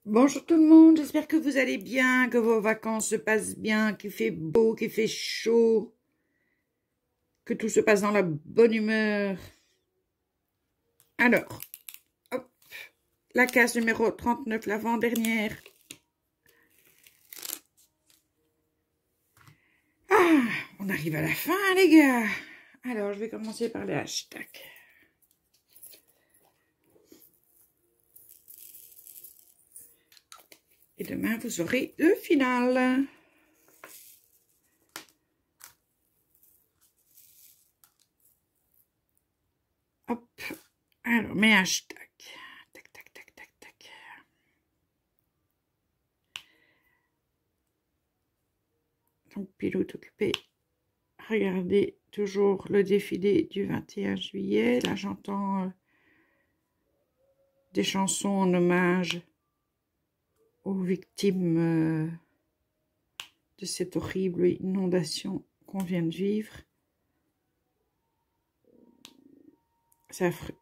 Bonjour tout le monde, j'espère que vous allez bien, que vos vacances se passent bien, qu'il fait beau, qu'il fait chaud, que tout se passe dans la bonne humeur. Alors, hop, la case numéro 39, l'avant-dernière. Ah, on arrive à la fin les gars. Alors, je vais commencer par les hashtags. Et demain, vous aurez le final. Hop, alors mes hashtags. Tac, tac, tac, tac, tac. Donc, pilote occupé. Regardez toujours le défilé du 21 juillet. Là, j'entends des chansons en hommage aux victimes de cette horrible inondation qu'on vient de vivre. C'est affreux.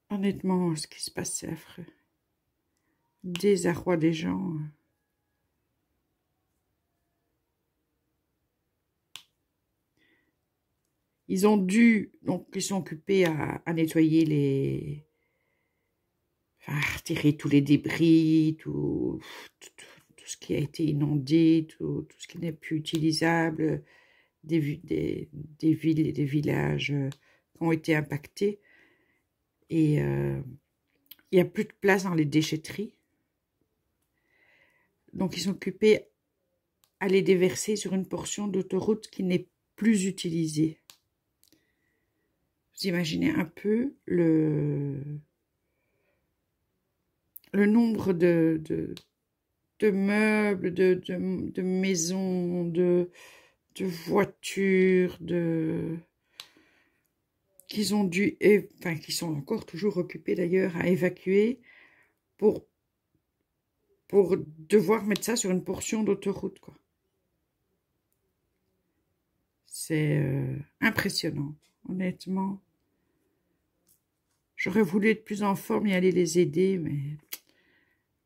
Honnêtement, ce qui se passe, c'est affreux. Désarroi des gens. Ils ont dû, donc ils sont occupés à nettoyer les... Enfin, à retirer tous les débris, tout ce qui a été inondé, tout ce qui n'est plus utilisable, des villes et des villages qui ont été impactés. Et il n'y a plus de place dans les déchetteries. Donc, ils sont occupés à les déverser sur une portion d'autoroute qui n'est plus utilisée. Vous imaginez un peu le nombre de meubles, de maisons, de voitures, qu'ils ont dû, enfin, qui sont encore toujours occupés d'ailleurs à évacuer pour devoir mettre ça sur une portion d'autoroute, quoi. C'est impressionnant, honnêtement. J'aurais voulu être plus en forme et aller les aider, mais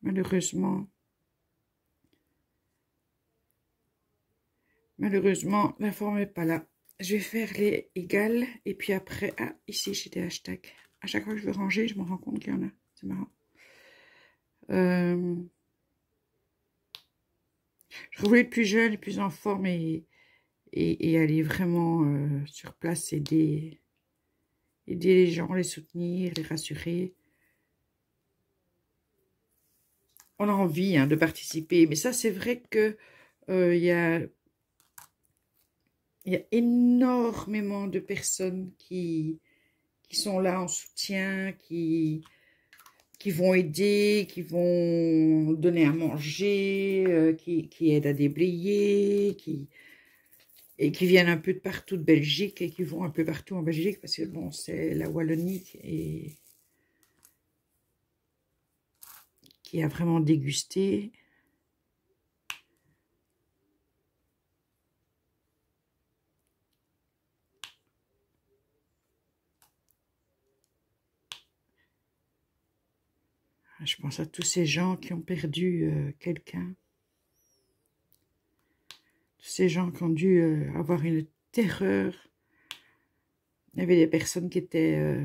malheureusement, la forme n'est pas là. Je vais faire les égales et puis après, ah, ici j'ai des hashtags. À chaque fois que je veux ranger, je me rends compte qu'il y en a. C'est marrant. J'aurais voulu être plus jeune et plus en forme et aller vraiment sur place aider les gens, les soutenir, les rassurer. On a envie de participer, mais ça c'est vrai que il y a énormément de personnes qui sont là en soutien, qui vont aider, qui vont donner à manger, qui aident à déblayer, et qui viennent un peu de partout de Belgique et qui vont un peu partout en Belgique parce que bon, c'est la Wallonie qui a vraiment dégusté. Je pense à tous ces gens qui ont perdu quelqu'un. Tous ces gens qui ont dû avoir une terreur. Il y avait des personnes qui étaient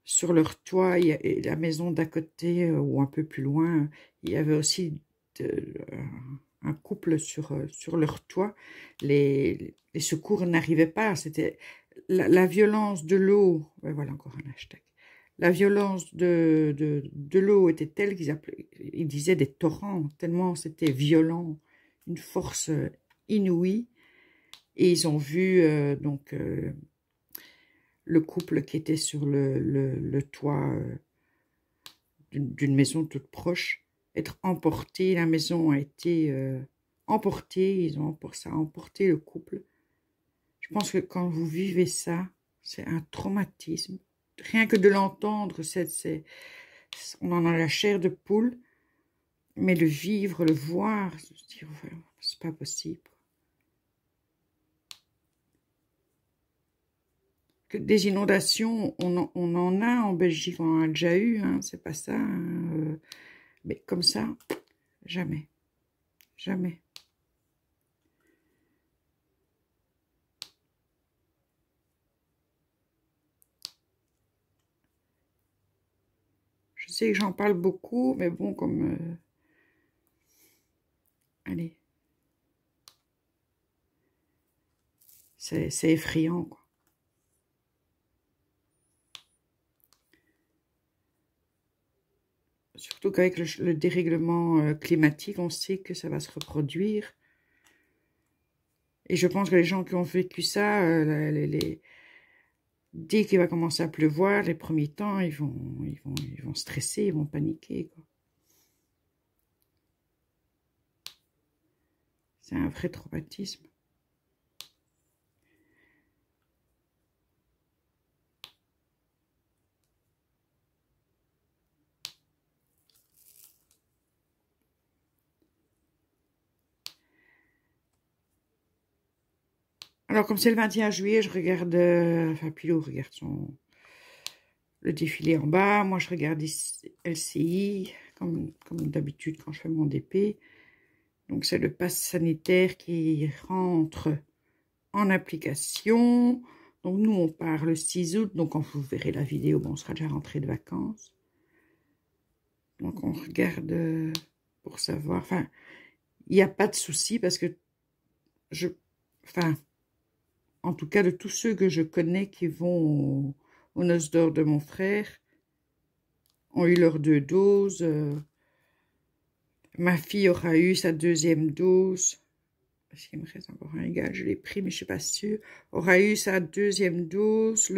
sur leur toit, et la maison d'à côté ou un peu plus loin. Il y avait aussi un couple sur leur toit. Les secours n'arrivaient pas. C'était la violence de l'eau. Ouais, voilà encore un hashtag. La violence de l'eau était telle ils disaient des torrents, tellement c'était violent, une force inouïe. Et ils ont vu donc le couple qui était sur le toit d'une maison toute proche être emporté. La maison a été emportée, ils ont emporté le couple. Je pense que quand vous vivez ça, c'est un traumatisme. Rien que de l'entendre, on en a la chair de poule, mais le vivre, le voir, c'est pas possible. Que des inondations, on en a en Belgique, on en a déjà eu, hein, c'est pas ça. Mais comme ça, jamais. Jamais. Je sais que j'en parle beaucoup, mais bon, comme... allez. C'est effrayant, quoi. Surtout qu'avec le dérèglement climatique, on sait que ça va se reproduire. Et je pense que les gens qui ont vécu ça, dès qu'il va commencer à pleuvoir, les premiers temps, ils vont stresser, ils vont paniquer, quoi. C'est un vrai traumatisme. Alors, comme c'est le 21 juillet, je regarde... enfin, Pilou regarde le défilé en bas. Moi, je regarde ici, LCI, comme d'habitude quand je fais mon DP. Donc, c'est le pass sanitaire qui rentre en application. Donc, nous, on part le 6 août. Donc, quand vous verrez la vidéo, bon, on sera déjà rentré de vacances. Donc, on regarde pour savoir... Enfin, il n'y a pas de souci parce que enfin, en tout cas, de tous ceux que je connais qui vont aux noces d'or de mon frère, ont eu leurs 2 doses. Ma fille aura eu sa 2e dose. Parce qu'il me reste encore un gars, je l'ai pris, mais je ne suis pas sûre. Aura eu sa 2e dose.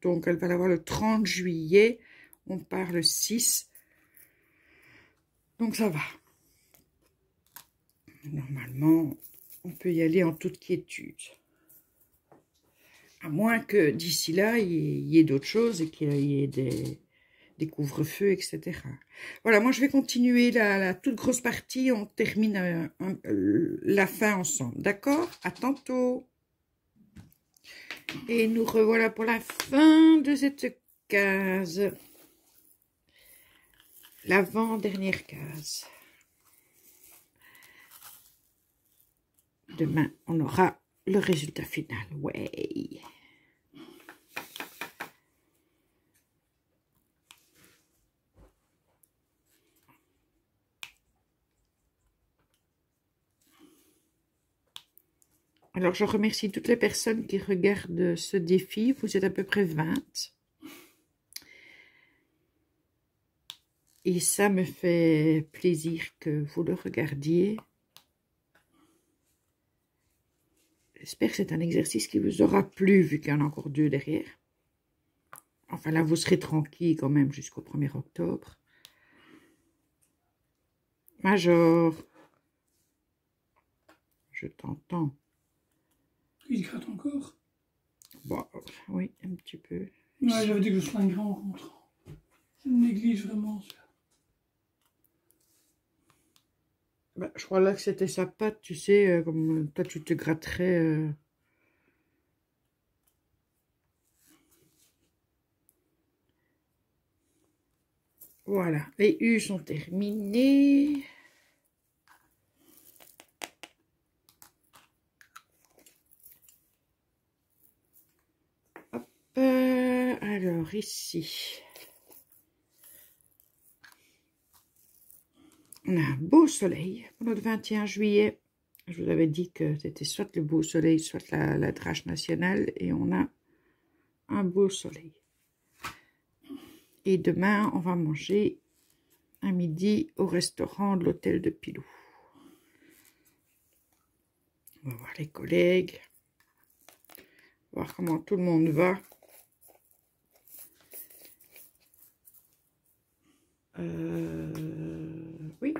Donc, elle va l'avoir le 30 juillet. On part le 6. Donc, ça va. Normalement, on peut y aller en toute quiétude. À moins que d'ici là, il y ait d'autres choses et qu'il y ait des couvre-feux, etc. Voilà, moi je vais continuer la toute grosse partie. On termine la fin ensemble. D'accord? À tantôt. Et nous revoilà pour la fin de cette case. L'avant-dernière case. Demain, on aura le résultat final. Ouais. Alors, je remercie toutes les personnes qui regardent ce défi. Vous êtes à peu près 20. Et ça me fait plaisir que vous le regardiez. J'espère que c'est un exercice qui vous aura plu, vu qu'il y en a encore 2 derrière. Enfin, là, vous serez tranquille quand même jusqu'au 1er octobre. Major, je t'entends. Il gratte encore? Bon, oui, un petit peu. Ouais, j'avais dit que je soignerais en rentrant. Je néglige vraiment ça. Bah, je crois là que c'était sa patte, tu sais, comme toi tu te gratterais. Voilà, les U sont terminés. Hop, alors ici, on a un beau soleil pour notre 21 juillet. Je vous avais dit que c'était soit le beau soleil, soit la drache nationale. Et on a un beau soleil. Et demain, on va manger à midi au restaurant de l'hôtel de Pilou. On va voir les collègues. Voir comment tout le monde va. Oui.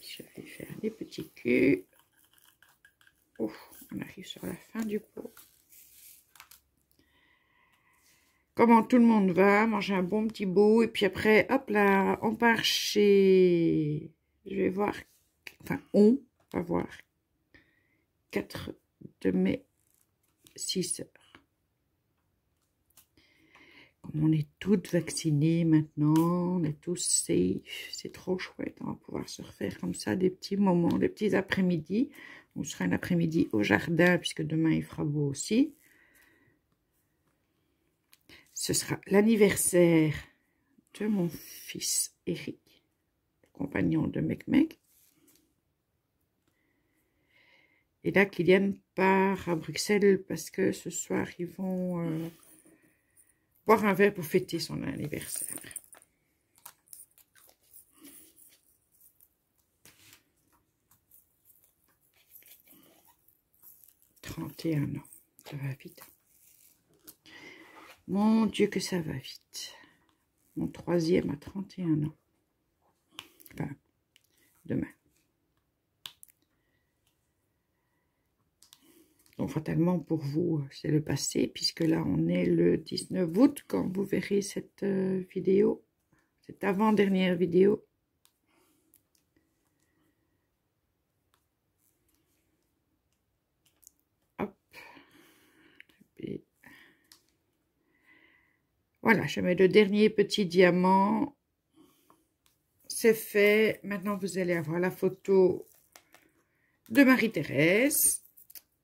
Je vais faire des petits culs. Oh, on arrive sur la fin du pot. Comment tout le monde va, manger un bon petit bout. Et puis après, hop là, on part chez... Je vais voir... Enfin, on va voir 4 de mes 6 sœurs. Comme On est toutes vaccinées maintenant, on est tous safe, c'est trop chouette, on va pouvoir se refaire comme ça des petits moments, des petits après-midi. On sera un après-midi au jardin puisque demain il fera beau aussi. Ce sera l'anniversaire de mon fils Eric, le compagnon de Mec. Et là, Kylian part à Bruxelles parce que ce soir, ils vont boire un verre pour fêter son anniversaire. « 31 ans, ça va vite. Mon Dieu que ça va vite. Mon troisième à 31 ans. Enfin, demain. Donc, fatalement, pour vous, c'est le passé, puisque là, on est le 19 août, quand vous verrez cette vidéo, cette avant-dernière vidéo. Hop. Et voilà, je mets le dernier petit diamant. C'est fait. Maintenant, vous allez avoir la photo de Marie-Thérèse.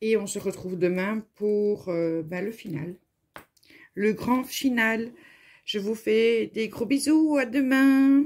Et on se retrouve demain pour le final. Le grand final. Je vous fais des gros bisous. À demain.